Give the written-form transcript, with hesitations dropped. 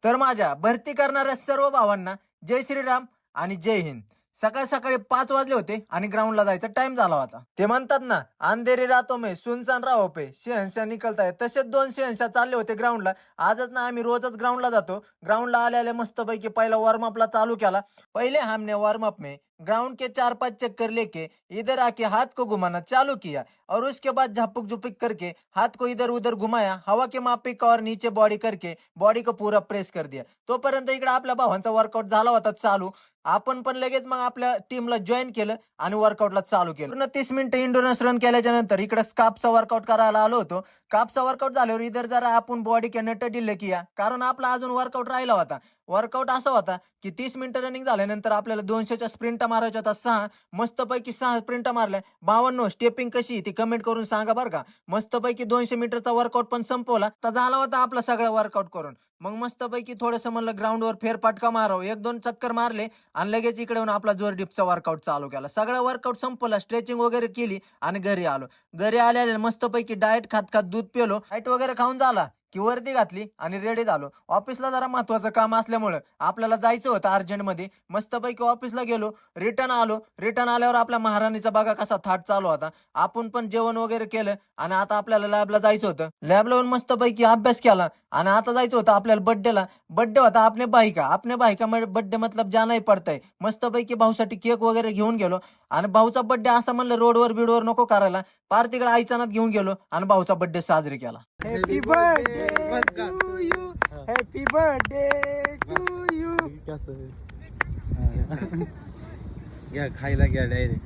तर माझ्या भरती करणाऱ्या सर्व भावांना जय श्रीराम आणि जय हिंद. सकाळ सकाळी 5 वाजले होते आणि ग्राउंडला जायचा टाइम झाला होता. ते म्हणतात ना, अंधेरी रातो में सुनसान राहो पे शहनशाह निकलता है. तसेच 2 शहनशाह चालले होते ग्राउंडला. आजच ना आम्ही रोजच ग्राउंडला जातो. ग्राउंडला आले मस्तपैकी पहिला वॉर्मअपला चालू केला. पहिले हमने वार्म अप में ग्राउंड के 4-5 चक्कर लेके इधर आके हाथ को घुमाना चालू किया और उसके बाद झापुक झुपिक करके हाथ को इधर उधर घुमाया, हवा के मापिक और नीचे बॉडी करके बॉडी को पूरा प्रेस कर दिया. तोपर्यंत इकडे आपल्या भावांचा वर्कआउट झाला होता चालू. आपण पण लगेच मग आपल्या टीमला जॉईन केलं आणि वर्कआउटला चालू केलं. पूर्ण 30 मिनिटं इंडोरन्स रन केल्याच्या नंतर इकडे स्कापचा वर्कआउट करायला आलो होतो. कापचा वर्कआउट झाल्यावर इधर जरा आपण बॉडी के नट ढिल्ले किया, कारण आपला अजून वर्कआउट राहिला होता. वर्कआउट असा होता की 30 मिनिटं रनिंग झाल्यानंतर आपल्याला 200च्या स्प्रिंटा मारायच्या होता 6. मस्तपैकी 6 स्प्रिंटा मारल्या. 52 स्टेपिंग कशी ती कमेंट करून सांगा बरं का. मस्तपैकी 200 मीटरचा वर्कआउट पण संपवला. तर झाला होता आपला सगळा वर्कआउट करून. मग मस्तपैकी थोडंसं म्हणलं ग्राउंडवर फेरफटका मारावं. 1-2 चक्कर मारले आणि लगेच इकडे येऊन आपला जोर डिपचा वर्कआउट चालू केला. सगळं वर्कआउट संपवला, स्ट्रेचिंग वगैरे केली आणि घरी आलो. घरी आल्याला मस्तपैकी डाएट खात खात दूध पिलो. डाएट वगैरे खाऊन झाला की वर्दी घातली आणि रेडी झालो. ऑफिसला जरा महत्वाचं काम असल्यामुळं आपल्याला जायचं होतं अर्जंटमध्ये. मस्तपैकी ऑफिसला गेलो, रिटर्न आलो. रिटर्न आल्यावर आपल्या महाराणीचा बघा कसा थाट चालू होता. आपण पण जेवण वगैरे केलं आणि आता आपल्याला लॅबला जायचं होतं. लॅबला येऊन मस्तपैकी अभ्यास केला आणि आता जायचं होतं आपल्याला बर्थडेला. बर्थडे होता आपने भाई का. बर्थडे मतलब जाना ही पडतंय. मस्तपैकी भाऊसाठी केक वगैरे घेऊन गेलो आणि भाऊचा बर्थडे असं म्हणलं रोडवर बिडवर नको करायला. पार तिकडे आईचानात घेऊन गेलो आणि भाऊचा बर्थडे साजरी केला. Happy birthday to you, happy birthday to you. घ्या खायला घ्या डायरेक्ट.